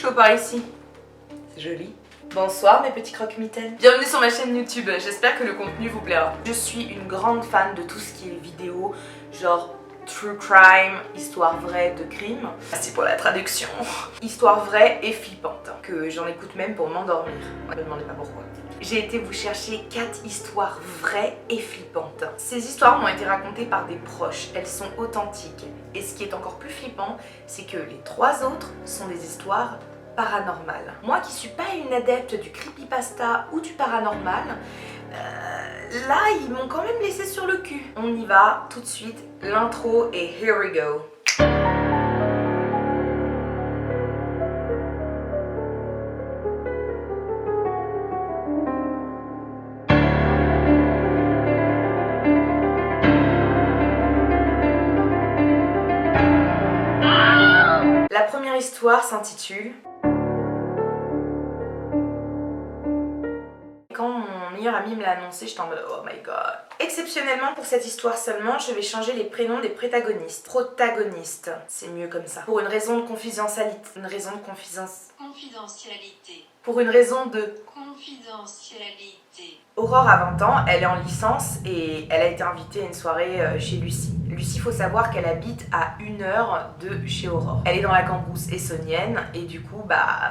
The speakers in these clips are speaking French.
chaud par ici. C'est joli. Bonsoir mes petits croque-mitaines. Bienvenue sur ma chaîne YouTube, j'espère que le contenu vous plaira. Je suis une grande fan de tout ce qui est vidéo, genre true crime, histoire vraie de crime. Merci pour la traduction. Histoire vraie et flippante, que j'en écoute même pour m'endormir. Ne me demandez pas pourquoi. J'ai été vous chercher 4 histoires vraies et flippantes. Ces histoires m'ont été racontées par des proches, elles sont authentiques. Et ce qui est encore plus flippant, c'est que les 3 autres sont des histoires paranormales. Moi qui suis pas une adepte du creepypasta ou du paranormal, là ils m'ont quand même laissé sur le cul. On y va tout de suite, l'intro et here we go. La première histoire s'intitule Quand mon meilleur ami me l'a annoncé, j'étais en mode oh my god. Exceptionnellement pour cette histoire seulement, je vais changer les prénoms des protagonistes. Protagonistes, c'est mieux comme ça. Pour une raison de confidentialité. Pour une raison de confidentialité. Aurore a 20 ans, elle est en licence et elle a été invitée à une soirée chez Lucie. Lucie, faut savoir qu'elle habite à 1 heure de chez Aurore. Elle est dans la Cambrousse essonnienne et du coup,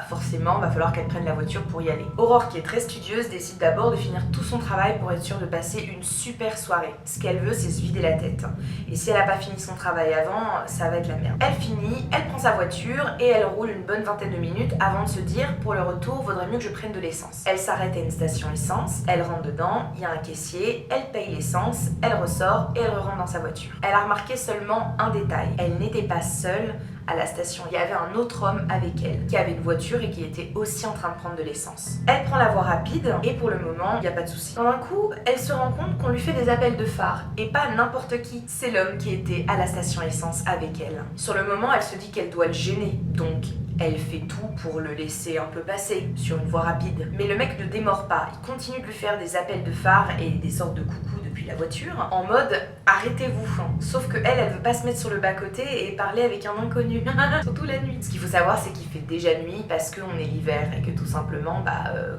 forcément, va falloir qu'elle prenne la voiture pour y aller. Aurore, qui est très studieuse, décide d'abord de finir tout son travail pour être sûre de passer une super soirée. Ce qu'elle veut, c'est se vider la tête. Et si elle n'a pas fini son travail avant, ça va être la merde. Elle finit, elle prend sa voiture et elle roule une bonne vingtaine de minutes avant de se dire, pour le retour, vaudrait mieux que je prenne de l'essence. Elle s'arrête à une station essence, elle rentre dedans, il y a un caissier, elle paye l'essence, elle ressort et elle rentre dans sa voiture. Elle a remarqué seulement un détail, elle n'était pas seule à la station, il y avait un autre homme avec elle qui avait une voiture et qui était aussi en train de prendre de l'essence. Elle prend la voie rapide et pour le moment, il n'y a pas de souci. D'un coup, elle se rend compte qu'on lui fait des appels de phare et pas n'importe qui, c'est l'homme qui était à la station essence avec elle. Sur le moment, elle se dit qu'elle doit le gêner, donc elle fait tout pour le laisser un peu passer sur une voie rapide. Mais le mec ne démord pas, il continue de lui faire des appels de phare et des sortes de coucou depuis la voiture, en mode arrêtez-vous. Sauf que elle veut pas se mettre sur le bas-côté et parler avec un inconnu, surtout la nuit. Ce qu'il faut savoir, c'est qu'il fait déjà nuit parce qu'on est l'hiver et que tout simplement,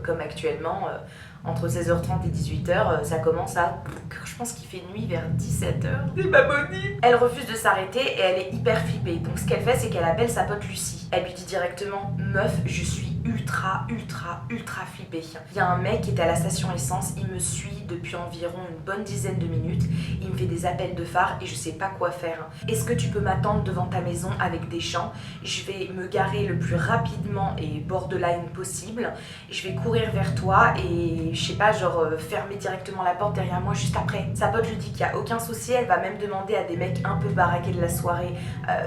comme actuellement, entre 16h30 et 18h, ça commence à... Je pense qu'il fait nuit vers 17h. C'est pas possible. Elle refuse de s'arrêter et elle est hyper flippée. Donc ce qu'elle fait, c'est qu'elle appelle sa pote Lucie. Elle lui dit directement « Meuf, je suis ultra flippée. Il y a un mec qui est à la station essence, il me suit depuis environ une bonne dizaine de minutes. Il me fait des appels de phare et je sais pas quoi faire. Est-ce que tu peux m'attendre devant ta maison avec des champs? Je vais me garer le plus rapidement et borderline possible. Je vais courir vers toi et je sais pas, genre fermer directement la porte derrière moi juste après. » Sa pote lui dit qu'il n'y a aucun souci, elle va même demander à des mecs un peu baraqués de la soirée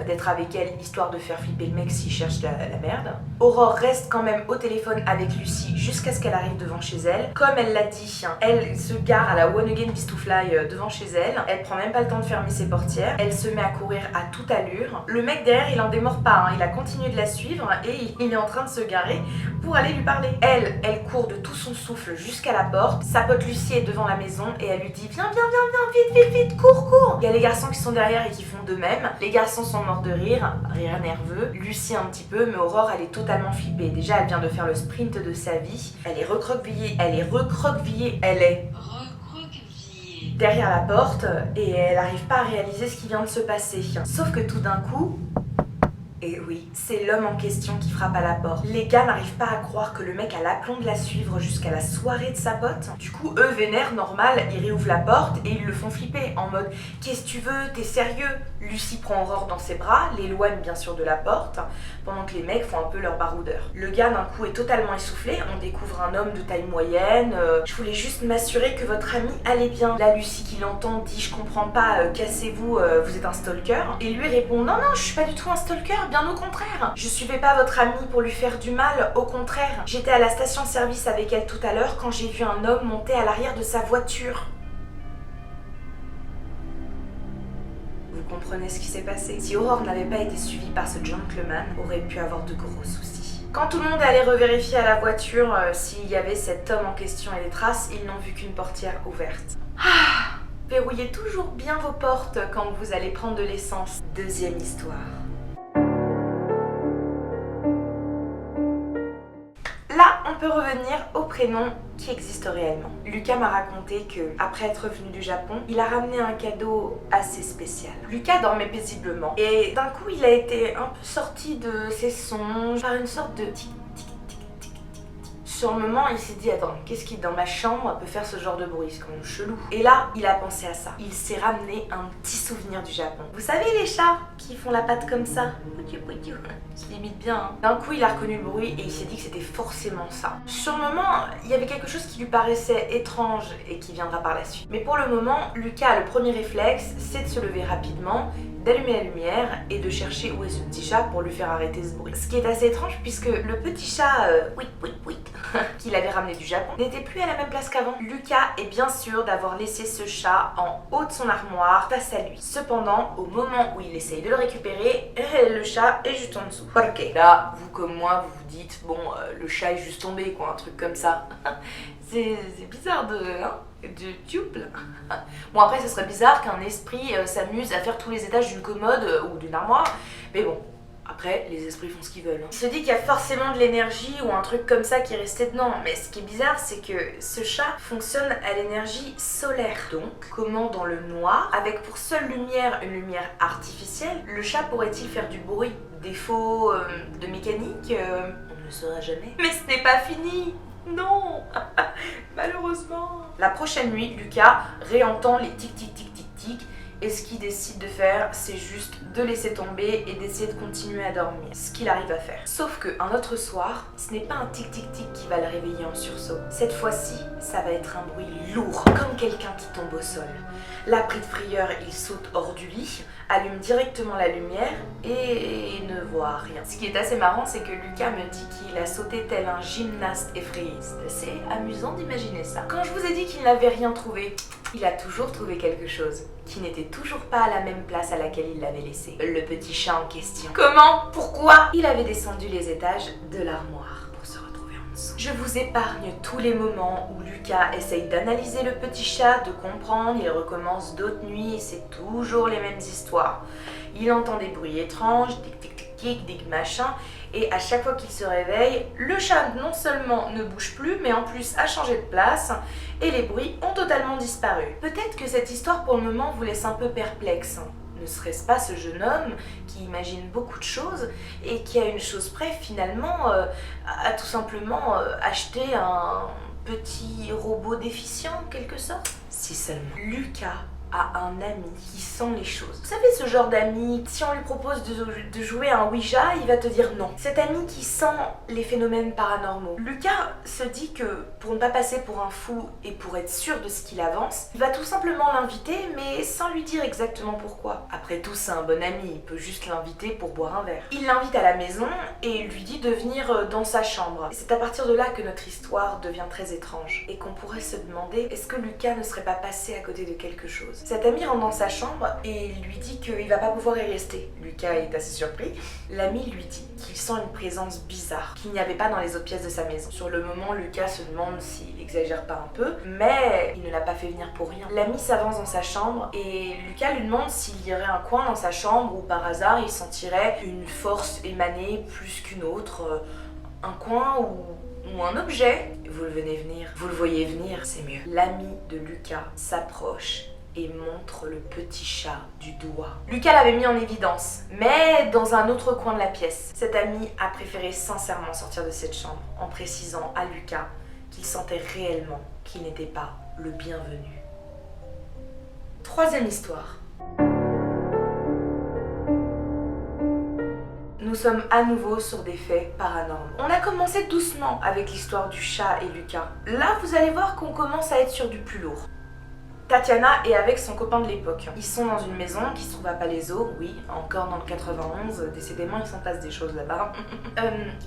d'être avec elle, histoire de faire flipper le mec s'il cherche la merde. Aurore reste quand même au téléphone avec Lucie jusqu'à ce qu'elle arrive devant chez elle. Comme elle l'a dit, elle se gare à la One Again Beast to Fly devant chez elle. Elle prend même pas le temps de fermer ses portières. Elle se met à courir à toute allure. Le mec derrière, il en démord pas, il a continué de la suivre et il est en train de se garer pour aller lui parler. Elle court de tout son souffle jusqu'à la porte. Sa pote Lucie est devant la maison et elle lui dit viens, vite, cours. Il y a les garçons qui sont derrière et qui font de même. Les garçons sont morts de rire nerveux. Lucie un petit peu, mais Aurore, elle est totalement flippée. Déjà, elle vient de faire le sprint de sa vie. Elle est recroquevillée derrière la porte et elle n'arrive pas à réaliser ce qui vient de se passer. Sauf que tout d'un coup, et oui, c'est l'homme en question qui frappe à la porte. Les gars n'arrivent pas à croire que le mec a l'aplomb de la suivre jusqu'à la soirée de sa pote. Du coup, eux, vénères, normal, ils réouvrent la porte et ils le font flipper en mode « Qu'est-ce que tu veux? T'es sérieux ?» Lucie prend Aurore dans ses bras, l'éloigne bien sûr de la porte, pendant que les mecs font un peu leur baroudeur. Le gars d'un coup est totalement essoufflé, on découvre un homme de taille moyenne. Je voulais juste m'assurer que votre ami allait bien. La Lucie qui l'entend dit « Je comprends pas, cassez-vous, vous êtes un stalker ?» Et lui répond « Non, je suis pas du tout un stalker, bien au contraire. Je suivais pas votre amie pour lui faire du mal, au contraire. J'étais à la station-service avec elle tout à l'heure quand j'ai vu un homme monter à l'arrière de sa voiture. » Vous comprenez ce qui s'est passé? Si Aurore n'avait pas été suivie par ce gentleman, aurait pu avoir de gros soucis. Quand tout le monde allait revérifier à la voiture s'il y avait cet homme en question et les traces, ils n'ont vu qu'une portière ouverte. Verrouillez toujours bien vos portes quand vous allez prendre de l'essence. Deuxième histoire. peut revenir au prénom qui existe réellement. Lucas m'a raconté que, après être revenu du Japon, il a ramené un cadeau assez spécial. Lucas dormait paisiblement et d'un coup il a été un peu sorti de ses songes par une sorte de tic. Sur le moment, il s'est dit, attends, qu'est-ce qui dans ma chambre peut faire ce genre de bruit? C'est quand même chelou. Et là, il a pensé à ça. Il s'est ramené un petit souvenir du Japon. Vous savez les chats qui font la patte comme ça? Qui l'imitent bien. Hein. D'un coup, il a reconnu le bruit et il s'est dit que c'était forcément ça. Sur le moment, il y avait quelque chose qui lui paraissait étrange et qui viendra par la suite. Mais pour le moment, Lucas a le premier réflexe, c'est de se lever rapidement, d'allumer la lumière et de chercher où est ce petit chat pour lui faire arrêter ce bruit. Ce qui est assez étrange puisque le petit chat qu'il avait ramené du Japon n'était plus à la même place qu'avant. Lucas est bien sûr d'avoir laissé ce chat en haut de son armoire face à lui. Cependant, au moment où il essaye de le récupérer, le chat est juste en dessous. Ok, là, vous comme moi, vous vous dites, bon, le chat est juste tombé, quoi, un truc comme ça. C'est bizarre de tube. Bon, après, ce serait bizarre qu'un esprit s'amuse à faire tous les étages d'une commode ou d'une armoire, mais bon. Après, les esprits font ce qu'ils veulent. Il se dit qu'il y a forcément de l'énergie ou un truc comme ça qui est resté dedans. Mais ce qui est bizarre, c'est que ce chat fonctionne à l'énergie solaire. Donc, comment dans le noir, avec pour seule lumière une lumière artificielle, le chat pourrait-il faire du bruit? Défaut de mécanique on ne le saura jamais. Mais ce n'est pas fini! Non. Malheureusement. La prochaine nuit, Lucas réentend les tic-tic-tic-tic-tic. Et ce qu'il décide de faire, c'est juste de laisser tomber et d'essayer de continuer à dormir. Ce qu'il arrive à faire. Sauf qu'un autre soir, ce n'est pas un tic-tic-tic qui va le réveiller en sursaut. Cette fois-ci, ça va être un bruit lourd, comme quelqu'un qui tombe au sol. Là, pris de frayeur, il saute hors du lit, allume directement la lumière et ne voit rien. Ce qui est assez marrant, c'est que Lucas me dit qu'il a sauté tel un gymnaste effrayé. C'est assez amusant d'imaginer ça. Quand je vous ai dit qu'il n'avait rien trouvé, il a toujours trouvé quelque chose qui n'était toujours pas à la même place à laquelle il l'avait laissé. Le petit chat en question. Comment? Pourquoi? Il avait descendu les étages de l'armoire pour se retrouver en dessous. Je vous épargne tous les moments où Lucas essaye d'analyser le petit chat, de comprendre, il recommence d'autres nuits et c'est toujours les mêmes histoires. Il entend des bruits étranges, tic tic tic tic, tic machin, et à chaque fois qu'il se réveille, le chat non seulement ne bouge plus, mais en plus a changé de place et les bruits ont totalement disparu. Peut-être que cette histoire pour le moment vous laisse un peu perplexe. Ne serait-ce pas ce jeune homme qui imagine beaucoup de choses et qui, à une chose près, finalement, a tout simplement acheté un petit robot déficient, en quelque sorte? Si seulement. Lucas a un ami qui sent les choses. Vous savez, ce genre d'ami, si on lui propose de jouer à un Ouija, il va te dire non. Cet ami qui sent les phénomènes paranormaux. Lucas se dit que pour ne pas passer pour un fou et pour être sûr de ce qu'il avance, il va tout simplement l'inviter, mais sans lui dire exactement pourquoi. Après tout, c'est un bon ami, il peut juste l'inviter pour boire un verre. Il l'invite à la maison et lui dit de venir dans sa chambre. Et c'est à partir de là que notre histoire devient très étrange et qu'on pourrait se demander, est-ce que Lucas ne serait pas passé à côté de quelque chose? Cet ami rentre dans sa chambre et lui dit qu'il va pas pouvoir y rester. Lucas est assez surpris. L'ami lui dit qu'il sent une présence bizarre qu'il n'y avait pas dans les autres pièces de sa maison. Sur le moment, Lucas se demande s'il exagère pas un peu, mais il ne l'a pas fait venir pour rien. L'ami s'avance dans sa chambre et Lucas lui demande s'il y aurait un coin dans sa chambre où par hasard il sentirait une force émaner plus qu'une autre, un coin ou un objet. Vous le venez venir, vous le voyez venir, c'est mieux. L'ami de Lucas s'approche et montre le petit chat du doigt. Lucas l'avait mis en évidence, mais dans un autre coin de la pièce. Cet ami a préféré sincèrement sortir de cette chambre en précisant à Lucas qu'il sentait réellement qu'il n'était pas le bienvenu. Troisième histoire. Nous sommes à nouveau sur des faits paranormaux. On a commencé doucement avec l'histoire du chat et Lucas. Là, vous allez voir qu'on commence à être sur du plus lourd. Tatiana est avec son copain de l'époque. Ils sont dans une maison qui se trouve à Palaiseau, oui, encore dans le 91, décidément il s'en passe des choses là-bas.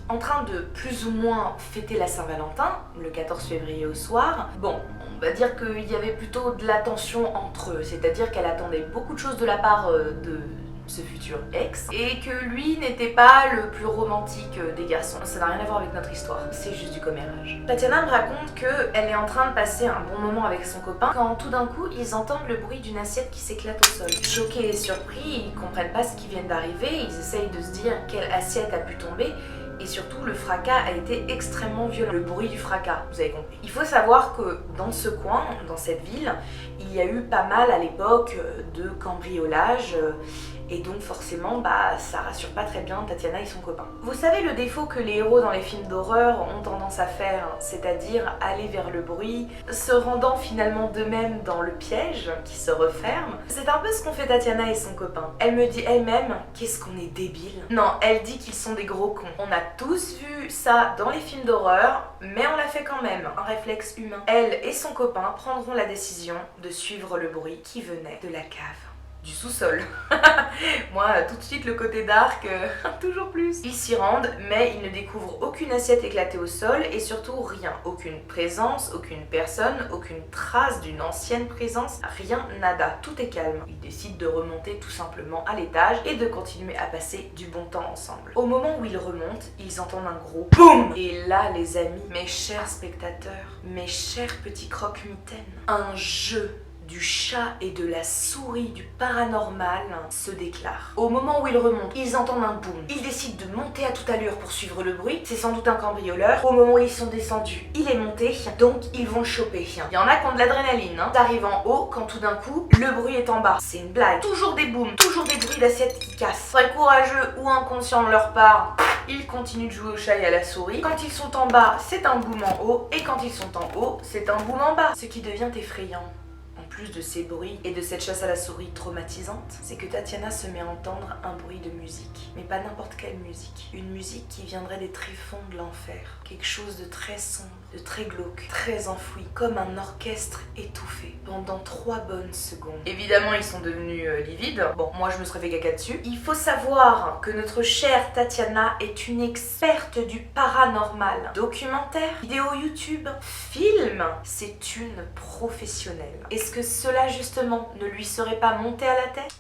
En train de plus ou moins fêter la Saint-Valentin, le 14 février au soir. Bon, on va dire qu'il y avait plutôt de la tension entre eux, c'est-à-dire qu'elle attendait beaucoup de choses de la part de ce futur ex, et que lui n'était pas le plus romantique des garçons. Ça n'a rien à voir avec notre histoire, c'est juste du commérage. Tatiana me raconte qu'elle est en train de passer un bon moment avec son copain quand tout d'un coup ils entendent le bruit d'une assiette qui s'éclate au sol. Choqués et surpris, ils comprennent pas ce qui vient d'arriver, ils essayent de se dire quelle assiette a pu tomber, Et surtout, le fracas a été extrêmement violent. Le bruit du fracas, vous avez compris. Il faut savoir que dans ce coin, dans cette ville, il y a eu pas mal à l'époque de cambriolages. Et donc forcément, ça rassure pas très bien Tatiana et son copain. Vous savez le défaut que les héros dans les films d'horreur ont tendance à faire, c'est-à-dire aller vers le bruit, se rendant finalement d'eux-mêmes dans le piège qui se referme. C'est un peu ce qu'ont fait Tatiana et son copain. Elle me dit elle-même, qu'est-ce qu'on est débile. Non, elle dit qu'ils sont des gros cons. On a tous vu ça dans les films d'horreur, mais on l'a fait quand même, un réflexe humain. Elle et son copain prendront la décision de suivre le bruit qui venait de la cave. Du sous-sol. Moi, tout de suite, le côté dark, toujours plus. Ils s'y rendent, mais ils ne découvrent aucune assiette éclatée au sol et surtout rien. Aucune présence, aucune personne, aucune trace d'une ancienne présence, rien, nada. Tout est calme. Ils décident de remonter tout simplement à l'étage et de continuer à passer du bon temps ensemble. Au moment où ils remontent, ils entendent un gros BOUM! Et là, les amis, mes chers spectateurs, mes chers petits croque-mitaines, un jeu du chat et de la souris du paranormal se déclare. Au moment où ils remontent, ils entendent un boom. Ils décident de monter à toute allure pour suivre le bruit. C'est sans doute un cambrioleur. Au moment où ils sont descendus, il est monté, donc ils vont le choper. Il y en a qui ont de l'adrénaline. T'arrives en haut quand tout d'un coup, le bruit est en bas. C'est une blague. Toujours des booms, toujours des bruits d'assiettes qui cassent. Très courageux ou inconscient de leur part, ils continuent de jouer au chat et à la souris. Quand ils sont en bas, c'est un boom en haut. Et quand ils sont en haut, c'est un boom en bas. Ce qui devient effrayant, plus de ces bruits et de cette chasse à la souris traumatisante, c'est que Tatiana se met à entendre un bruit de musique. Mais pas n'importe quelle musique. Une musique qui viendrait des tréfonds de l'enfer. Quelque chose de très sombre, de très glauque, très enfoui, comme un orchestre étouffé, pendant 3 bonnes secondes. Évidemment, ils sont devenus livides. Bon, moi je me serais fait caca dessus. Il faut savoir que notre chère Tatiana est une experte du paranormal. Documentaire, vidéo YouTube, film, c'est une professionnelle. Est-ce que cela justement ne lui serait pas monté à la tête?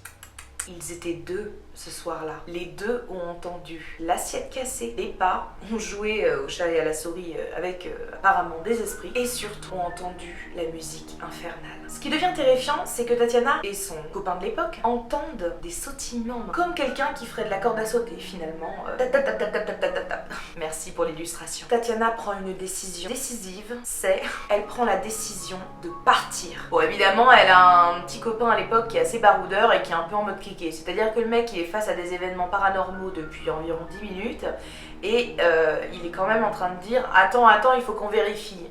Ils étaient 2 ce soir-là. Les 2 ont entendu l'assiette cassée, les pas, ont joué au chat et à la souris avec apparemment des esprits et surtout ont entendu la musique infernale. Ce qui devient terrifiant, c'est que Tatiana et son copain de l'époque entendent des sautillements comme quelqu'un qui ferait de la corde à sauter finalement. Tap, tap, tap, tap, tap, tap, tap, tap. Merci pour l'illustration. Tatiana prend une décision décisive, elle prend la décision de partir. Bon, évidemment, elle a un petit copain à l'époque qui est assez baroudeur et qui est un peu en mode cliqué. C'est-à-dire que le mec, il est face à des événements paranormaux depuis environ 10 minutes et il est quand même en train de dire « Attends, il faut qu'on vérifie. »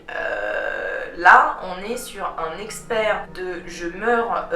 Là, on est sur un expert de je meurs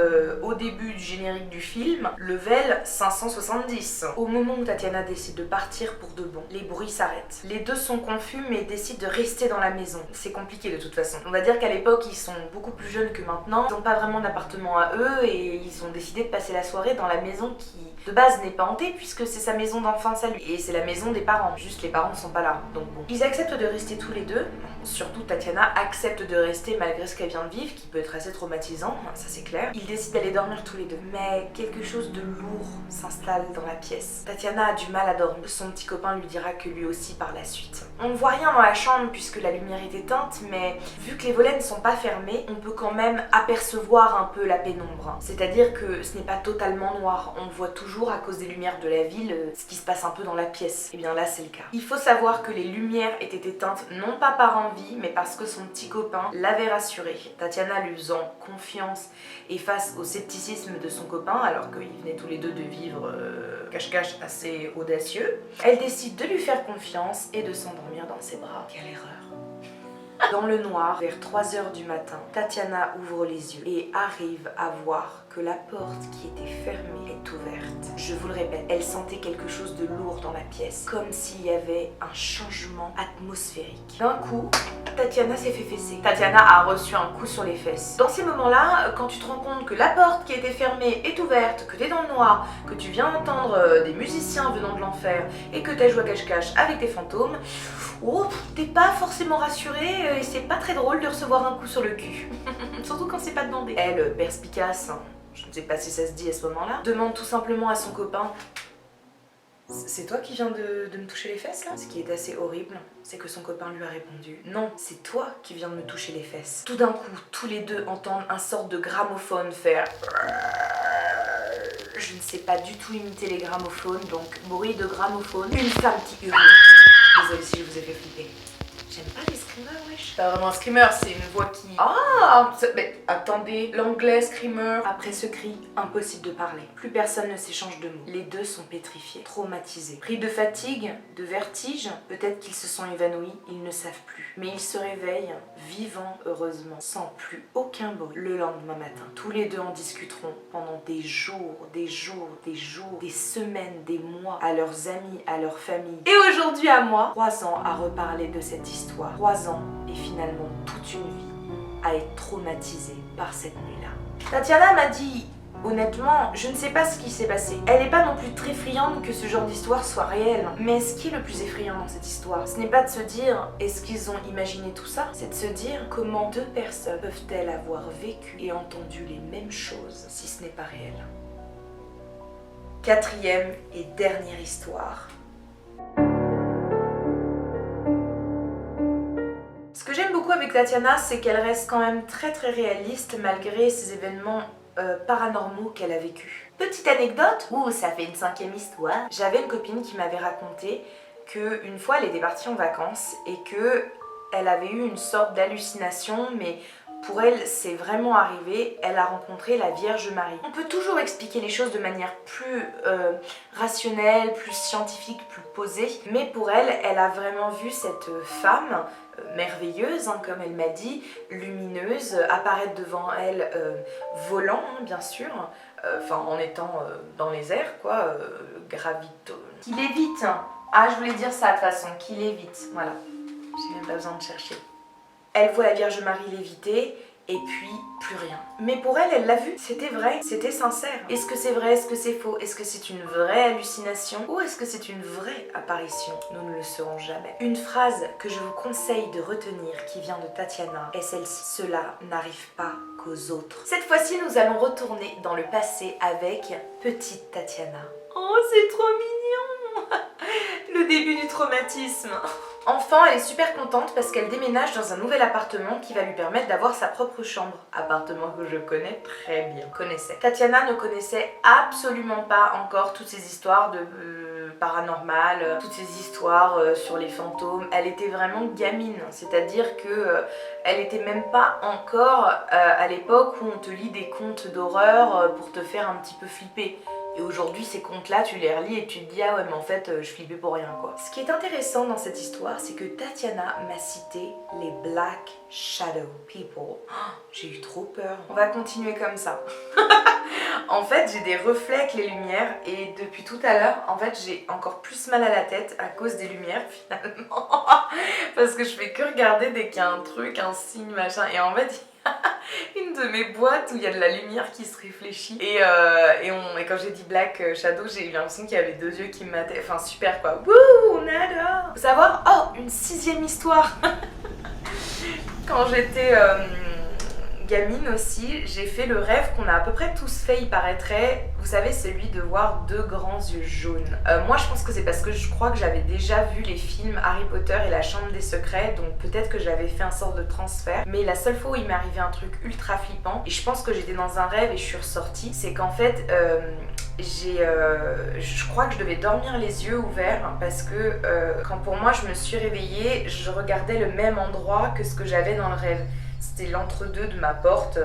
au début du générique du film, level 570. Au moment où Tatiana décide de partir pour de bon, les bruits s'arrêtent. Les 2 sont confus mais décident de rester dans la maison. C'est compliqué de toute façon. On va dire qu'à l'époque, ils sont beaucoup plus jeunes que maintenant. Ils n'ont pas vraiment d'appartement à eux et ils ont décidé de passer la soirée dans la maison qui, de base, n'est pas hantée puisque c'est sa maison d'enfance à lui. Et c'est la maison des parents. Juste les parents sont pas là. Donc bon. Ils acceptent de rester tous les 2. Surtout Tatiana accepte de rester malgré ce qu'elle vient de vivre, qui peut être assez traumatisant, ça c'est clair. Ils décident d'aller dormir tous les 2. Mais quelque chose de lourd s'installe dans la pièce. Tatiana a du mal à dormir. Son petit copain lui dira que lui aussi par la suite. On ne voit rien dans la chambre puisque la lumière est éteinte, mais vu que les volets ne sont pas fermés, on peut quand même apercevoir un peu la pénombre. C'est-à-dire que ce n'est pas totalement noir. On voit toujours à cause des lumières de la ville ce qui se passe un peu dans la pièce. Et bien là c'est le cas. Il faut savoir que les lumières étaient éteintes non pas par envie, mais parce que son petit copain l'avait rassuré. Tatiana lui faisant confiance et face au scepticisme de son copain, alors qu'ils venaient tous les 2 de vivre cache-cache assez audacieux, elle décide de lui faire confiance et de s'endormir dans ses bras. Quelle erreur! Dans le noir, vers 3h du matin, Tatiana ouvre les yeux et arrive à voir que la porte qui était fermée est ouverte. Je vous le répète, elle sentait quelque chose de lourd dans la pièce, comme s'il y avait un changement atmosphérique. D'un coup, Tatiana s'est fait fesser. Tatiana a reçu un coup sur les fesses. Dans ces moments-là, quand tu te rends compte que la porte qui était fermée est ouverte, que t'es dans le noir, que tu viens entendre des musiciens venant de l'enfer et que t'as joué à cache-cache avec des fantômes, oh, t'es pas forcément rassurée et c'est pas très drôle de recevoir un coup sur le cul. Surtout quand c'est pas demandé. Elle, perspicace, je ne sais pas si ça se dit à ce moment-là, demande tout simplement à son copain « C'est toi qui viens de me toucher les fesses là ?» Ce qui est assez horrible, c'est que son copain lui a répondu « Non, c'est toi qui viens de me toucher les fesses. » Tout d'un coup, tous les 2 entendent un sorte de gramophone faire... Je ne sais pas du tout imiter les gramophones, donc bruit de gramophone, une femme qui hurle. pas vraiment un screamer, c'est une voix qui... Ah, mais attendez, l'anglais screamer. Après ce cri, impossible de parler. Plus personne ne s'échange de mots. Les deux sont pétrifiés, traumatisés. Pris de fatigue, de vertige, peut-être qu'ils se sont évanouis, ils ne savent plus. Mais ils se réveillent, vivants heureusement, sans plus aucun bruit. Le lendemain matin, tous les deux en discuteront pendant des jours, des jours, des jours, des semaines, des mois, à leurs amis, à leur famille. Et aujourd'hui à moi, 3 ans à reparler de cette histoire. 3 ans et finalement toute une vie à être traumatisée par cette nuit-là. Tatiana m'a dit, honnêtement, je ne sais pas ce qui s'est passé. Elle n'est pas non plus très friande que ce genre d'histoire soit réelle. Mais ce qui est le plus effrayant dans cette histoire, ce n'est pas de se dire est-ce qu'ils ont imaginé tout ça, c'est de se dire comment 2 personnes peuvent-elles avoir vécu et entendu les mêmes choses si ce n'est pas réel. 4e et dernière histoire. Ce que j'aime beaucoup avec Tatiana, c'est qu'elle reste quand même très réaliste malgré ces événements paranormaux qu'elle a vécu. Petite anecdote, ça fait une 5e histoire. J'avais une copine qui m'avait raconté qu'une fois elle était partie en vacances et qu'elle avait eu une sorte d'hallucination, mais pour elle c'est vraiment arrivé, elle a rencontré la Vierge Marie. On peut toujours expliquer les choses de manière plus rationnelle, plus scientifique, plus posée, mais pour elle, elle a vraiment vu cette femme merveilleuse, comme elle m'a dit, lumineuse, apparaître devant elle, volant bien sûr, en étant dans les airs quoi, gravito... Qui lévite. Ah, je voulais dire ça de toute façon, qui lévite, voilà, j'ai même pas besoin de chercher. Elle voit la Vierge Marie léviter et puis plus rien. Mais pour elle, elle l'a vu, c'était vrai, c'était sincère. Est-ce que c'est vrai, est-ce que c'est faux, est-ce que c'est une vraie hallucination ou est-ce que c'est une vraie apparition? Nous ne le saurons jamais. Une phrase que je vous conseille de retenir qui vient de Tatiana est celle-ci: cela n'arrive pas qu'aux autres. Cette fois-ci, nous allons retourner dans le passé avec petite Tatiana. Oh, c'est trop mignon! Le début du traumatisme. Enfant, elle est super contente parce qu'elle déménage dans un nouvel appartement qui va lui permettre d'avoir sa propre chambre. Appartement que je connais très bien. Tatiana ne connaissait absolument pas encore toutes ces histoires de paranormal, toutes ces histoires sur les fantômes. Elle était vraiment gamine, c'est-à-dire que elle était même pas encore à l'époque où on te lit des contes d'horreur pour te faire un petit peu flipper. Et aujourd'hui, ces contes-là, tu les relis et tu te dis ah ouais mais en fait je flippais pour rien quoi. Ce qui est intéressant dans cette histoire, c'est que Tatiana m'a cité les Black Shadow People. Oh, j'ai eu trop peur. On va continuer comme ça. En fait, j'ai des reflets avec les lumières et depuis tout à l'heure, en fait, j'ai encore plus mal à la tête à cause des lumières finalement. Parce que je fais que regarder dès qu'il y a un truc, un signe, machin. Et en fait, une de mes boîtes où il y a de la lumière qui se réfléchit et quand j'ai dit Black Shadow, j'ai eu l'impression qu'il y avait 2 yeux qui me mataient, enfin super quoi. Wouh, on adore. Faut savoir, oh, une 6e histoire. Quand j'étais gamine aussi, j'ai fait le rêve qu'on a à peu près tous fait, il paraîtrait, vous savez, celui de voir 2 grands yeux jaunes. Moi je pense que c'est parce que je crois que j'avais déjà vu les films Harry Potter et la Chambre des Secrets, donc peut-être que j'avais fait un sort de transfert, mais la seule fois où il m'est arrivé un truc ultra flippant, et je pense que j'étais dans un rêve et je suis ressortie, c'est qu'en fait je crois que je devais dormir les yeux ouverts parce que quand pour moi je me suis réveillée, je regardais le même endroit que ce que j'avais dans le rêve. C'était l'entre-deux de ma porte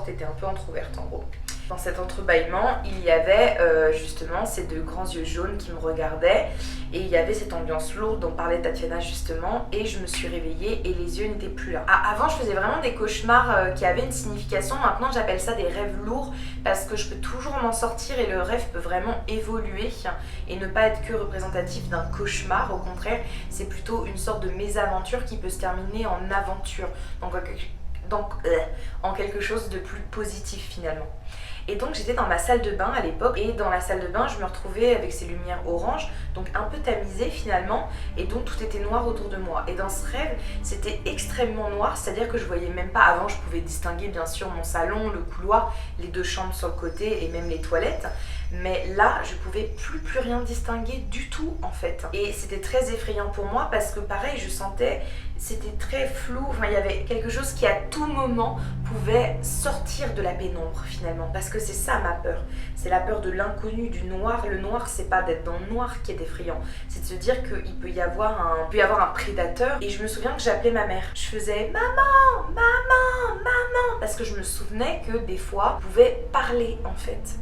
était un peu entrouverte en gros. Dans cet entrebâillement, il y avait justement ces 2 grands yeux jaunes qui me regardaient et il y avait cette ambiance lourde dont parlait Tatiana justement et je me suis réveillée et les yeux n'étaient plus là. Avant, je faisais vraiment des cauchemars qui avaient une signification. Maintenant, j'appelle ça des rêves lourds parce que je peux toujours m'en sortir et le rêve peut vraiment évoluer et ne pas être que représentatif d'un cauchemar. Au contraire, c'est plutôt une sorte de mésaventure qui peut se terminer en aventure. Donc en quelque chose de plus positif finalement. Et donc j'étais dans ma salle de bain à l'époque et dans la salle de bain je me retrouvais avec ces lumières orange, donc un peu tamisées finalement, et donc tout était noir autour de moi. Et dans ce rêve c'était extrêmement noir, c'est à dire que je voyais même pas, avant je pouvais distinguer bien sûr mon salon, le couloir, les 2 chambres sur le côté et même les toilettes, Mais là, je pouvais plus rien distinguer du tout en fait. Et c'était très effrayant pour moi parce que pareil, je sentais, c'était très flou, enfin il y avait quelque chose qui à tout moment pouvait sortir de la pénombre finalement. Parce que c'est ça ma peur, c'est la peur de l'inconnu, du noir. Le noir, c'est pas d'être dans le noir qui est effrayant, c'est de se dire qu'il peut y avoir un prédateur. Et je me souviens que j'appelais ma mère, je faisais maman, maman, maman, parce que je me souvenais que des fois, je pouvais parler en fait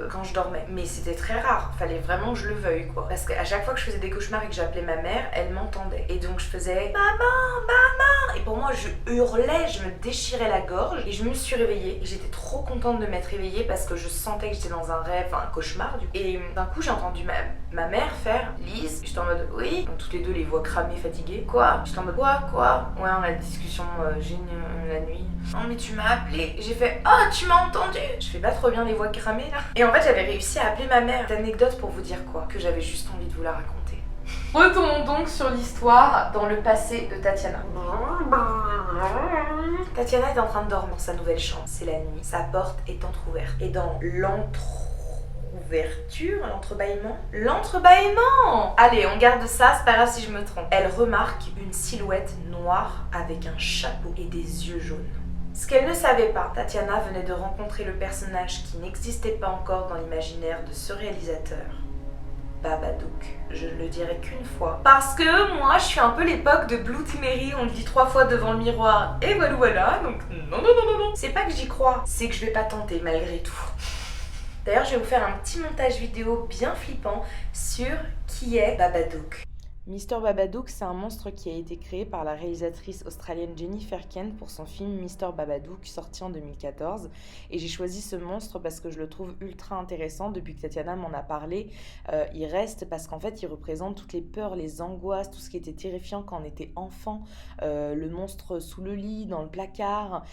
quand je dormais. Mais c'était très rare, fallait vraiment que je le veuille quoi. Parce qu'à chaque fois que je faisais des cauchemars et que j'appelais ma mère, elle m'entendait. Et donc je faisais maman, maman. Et pour moi, je hurlais, je me déchirais la gorge. Et je me suis réveillée. J'étais trop contente de m'être réveillée parce que je sentais que j'étais dans un rêve, un cauchemar du coup. Et d'un coup, j'ai entendu ma mère faire Lise. J'étais en mode oui. Donc toutes les deux, les voix cramées, fatiguées. Quoi? J'étais en mode quoi? Ouais, on a la discussion la nuit. Non mais tu m'as appelé. J'ai fait oh, tu m'as entendu. Je fais pas trop bien les voix cramées là. Et en fait, j'avais réussi à appeler ma mère. Cette anecdote pour vous dire quoi? Que j'avais juste envie de vous la raconter. Retournons donc sur l'histoire dans le passé de Tatiana. Tatiana est en train de dormir dans sa nouvelle chambre. C'est la nuit. Sa porte est entrouverte. Et dans l'entrebâillement. Allez, on garde ça, c'est pas grave si je me trompe. Elle remarque une silhouette noire avec un chapeau et des yeux jaunes. Ce qu'elle ne savait pas, Tatiana venait de rencontrer le personnage qui n'existait pas encore dans l'imaginaire de ce réalisateur. Babadook. Je ne le dirai qu'une fois. Parce que moi, je suis un peu l'époque de Bloody Mary, on le dit 3 fois devant le miroir, et voilà, donc non. C'est pas que j'y crois, c'est que je vais pas tenter malgré tout. D'ailleurs, je vais vous faire un petit montage vidéo bien flippant sur qui est Babadook. Mr Babadook, c'est un monstre qui a été créé par la réalisatrice australienne Jennifer Kent pour son film Mr Babadook, sorti en 2014. Et j'ai choisi ce monstre parce que je le trouve ultra intéressant. Depuis que Tatiana m'en a parlé, il reste parce qu'en fait, il représente toutes les peurs, les angoisses, tout ce qui était terrifiant quand on était enfant. Le monstre sous le lit, dans le placard.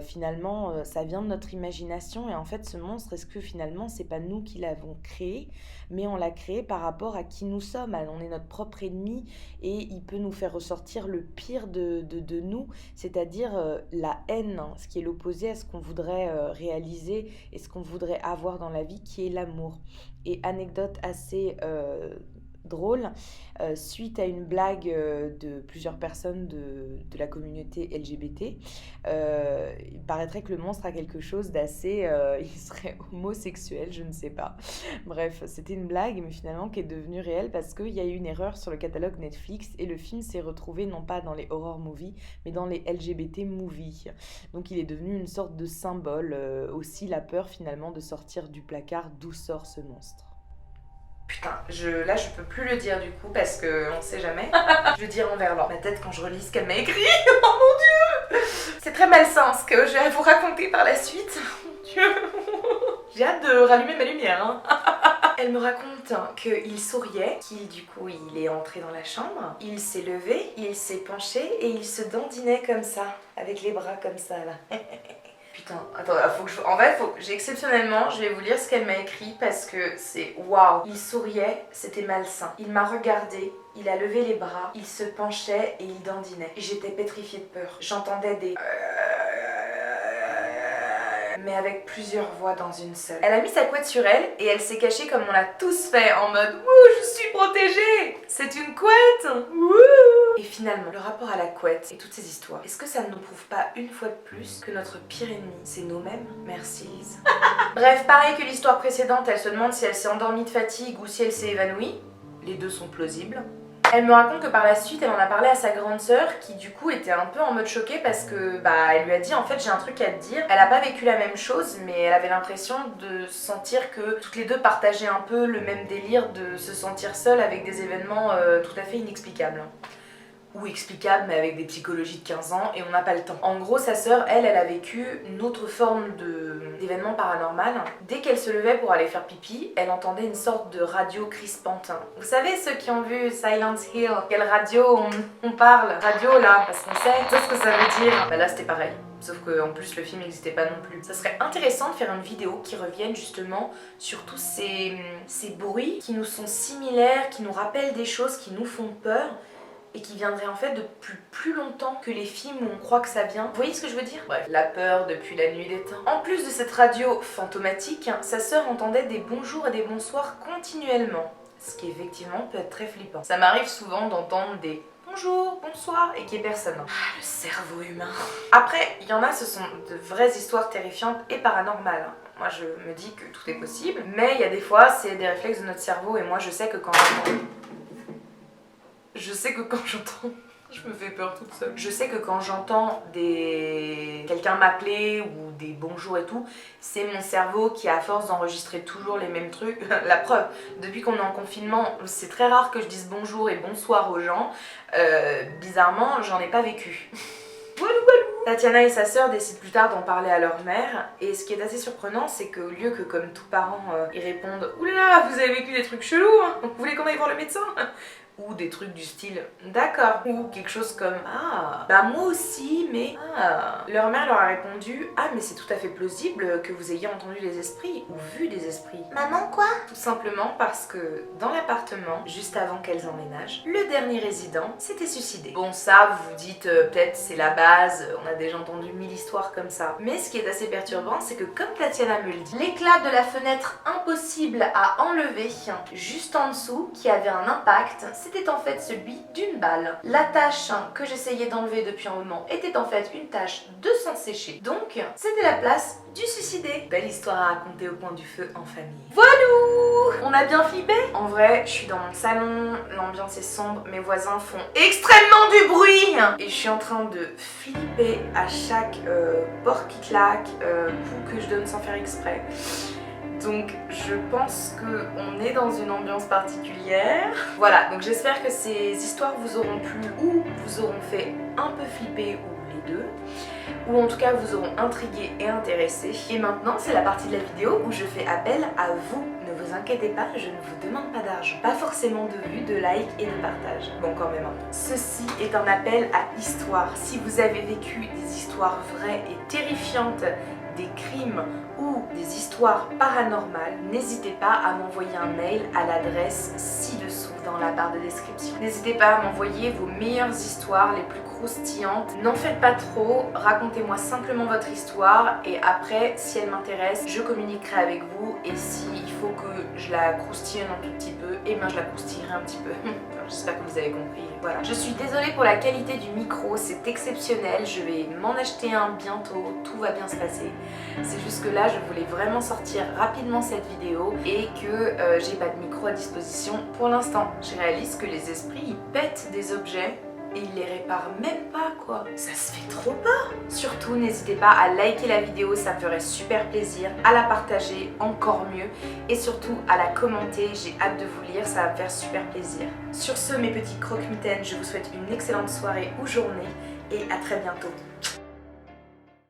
Finalement, ça vient de notre imagination. Et en fait, ce monstre, est-ce que finalement, c'est pas nous qui l'avons créé, mais on l'a créé par rapport à qui nous sommes. On est notre propre ennemi et il peut nous faire ressortir le pire de nous, c'est-à-dire la haine, ce qui est l'opposé à ce qu'on voudrait réaliser et ce qu'on voudrait avoir dans la vie, qui est l'amour. Et anecdote assez drôle, suite à une blague de plusieurs personnes de la communauté LGBT, il paraîtrait que le monstre a quelque chose d'assez... il serait homosexuel, je ne sais pas. Bref, c'était une blague, mais finalement qui est devenue réelle parce qu'il y a eu une erreur sur le catalogue Netflix et le film s'est retrouvé non pas dans les horror movies, mais dans les LGBT movies. Donc il est devenu une sorte de symbole, aussi la peur finalement de sortir du placard d'où sort ce monstre. Putain, là je peux plus le dire du coup parce que on sait jamais. Je veux dire en verlan. Ma tête quand je relis ce qu'elle m'a écrit. Oh mon dieu! C'est très malsain ce que je vais vous raconter par la suite. Mon dieu! J'ai hâte de rallumer ma lumière. Hein. Elle me raconte qu'il souriait, qu'il du coup il est entré dans la chambre, il s'est levé, il s'est penché et il se dandinait comme ça, avec les bras comme ça là. Putain, attends, j'ai exceptionnellement, je vais vous lire ce qu'elle m'a écrit parce que c'est waouh. Il souriait, c'était malsain. Il m'a regardé, il a levé les bras, il se penchait et il dandinait. J'étais pétrifiée de peur. J'entendais des... mais avec plusieurs voix dans une seule. Elle a mis sa couette sur elle et elle s'est cachée comme on l'a tous fait en mode « Wouh, je suis protégée! C'est une couette! Wouh !» Et finalement, le rapport à la couette et toutes ces histoires, est-ce que ça ne nous prouve pas une fois de plus que notre pire ennemi, c'est nous-mêmes? Merci Lise. Bref, pareil que l'histoire précédente, elle se demande si elle s'est endormie de fatigue ou si elle s'est évanouie. Les deux sont plausibles. Elle me raconte que par la suite, elle en a parlé à sa grande sœur qui du coup était un peu en mode choquée parce que elle lui a dit en fait j'ai un truc à te dire. Elle a pas vécu la même chose mais elle avait l'impression de sentir que toutes les deux partageaient un peu le même délire de se sentir seule avec des événements tout à fait inexplicables. Ou explicable mais avec des psychologies de 15 ans et on n'a pas le temps. En gros sa sœur, elle a vécu une autre forme d'événement paranormal. Dès qu'elle se levait pour aller faire pipi, elle entendait une sorte de radio crispante. Vous savez ceux qui ont vu Silent Hill, quelle radio on parle? Radio là, parce qu'on sait tout ce que ça veut dire. Bah là c'était pareil. Sauf qu'en plus le film n'existait pas non plus. Ça serait intéressant de faire une vidéo qui revienne justement sur tous ces bruits qui nous sont similaires, qui nous rappellent des choses, qui nous font peur, et qui viendrait en fait depuis plus longtemps que les films où on croit que ça vient. Vous voyez ce que je veux dire? Bref, la peur depuis la nuit des temps. En plus de cette radio fantomatique, sa sœur entendait des bonjours et des bonsoirs continuellement, ce qui effectivement peut être très flippant. Ça m'arrive souvent d'entendre des bonjour, bonsoir et qu'il n'y ait personne. Ah, le cerveau humain. Après, il y en a, ce sont de vraies histoires terrifiantes et paranormales. Moi, je me dis que tout est possible, mais il y a des fois, c'est des réflexes de notre cerveau et moi, je sais que quand j'entends... Je me fais peur toute seule. Je sais que quand j'entends quelqu'un m'appeler ou des bonjours et tout, c'est mon cerveau qui, à force d'enregistrer toujours les mêmes trucs, la preuve, depuis qu'on est en confinement, c'est très rare que je dise bonjour et bonsoir aux gens. Bizarrement, j'en ai pas vécu. Walou walou. Tatiana et sa sœur décident plus tard d'en parler à leur mère, et ce qui est assez surprenant, c'est qu'au lieu que, comme tout parent, ils répondent « Oulala, vous avez vécu des trucs chelous, hein, vous voulez qu'on aille voir le médecin ?» ou des trucs du style « D'accord » ou quelque chose comme « Ah, bah moi aussi, mais ah ». Leur mère leur a répondu « Ah, mais c'est tout à fait plausible que vous ayez entendu des esprits ou vu des esprits. » Maman quoi? Tout simplement parce que dans l'appartement, juste avant qu'elles emménagent, le dernier résident s'était suicidé. Bon, ça, vous vous dites peut-être c'est la base, on a déjà entendu 1000 histoires comme ça. Mais ce qui est assez perturbant, c'est que comme Tatiana me le dit, l'éclat de la fenêtre impossible à enlever, juste en dessous, qui avait un impact, c'était en fait celui d'une balle. La tache que j'essayais d'enlever depuis un moment était en fait une tache de sang séché. Donc, c'était la place du suicidé. Belle histoire à raconter au coin du feu en famille. Voilà! On a bien flippé? En vrai, je suis dans mon salon, l'ambiance est sombre, mes voisins font extrêmement du bruit et je suis en train de flipper à chaque porte qui claque, coup que je donne sans faire exprès. Donc je pense qu'on est dans une ambiance particulière. Voilà, donc j'espère que ces histoires vous auront plu ou vous auront fait un peu flipper ou les deux, ou en tout cas vous auront intrigué et intéressé. Et maintenant c'est la partie de la vidéo où je fais appel à vous. Ne vous inquiétez pas, je ne vous demande pas d'argent, pas forcément de vues, de likes et de partage. Bon, quand même. Ceci est un appel à histoire. Si vous avez vécu des histoires vraies et terrifiantes, des crimes ou des histoires paranormales, n'hésitez pas à m'envoyer un mail à l'adresse ci-dessous dans la barre de description. N'hésitez pas à m'envoyer vos meilleures histoires, les plus croustillantes. N'en faites pas trop, racontez-moi simplement votre histoire et après, si elle m'intéresse, je communiquerai avec vous et s'il faut que je la croustille un tout petit peu, et bien je la croustillerai un petit peu. J'espère que vous avez compris. Voilà. Je suis désolée pour la qualité du micro, c'est exceptionnel, je vais m'en acheter un bientôt, tout va bien se passer. C'est juste que là, je voulais vraiment sortir rapidement cette vidéo et que j'ai pas de micro à disposition pour l'instant. Je réalise que les esprits, ils pètent des objets et ils les réparent même pas quoi. Ça se fait trop pas. Surtout, n'hésitez pas à liker la vidéo, ça me ferait super plaisir, à la partager encore mieux et surtout à la commenter, j'ai hâte de vous lire, ça va me faire super plaisir. Sur ce, mes petits croque-mitaines, je vous souhaite une excellente soirée ou journée et à très bientôt.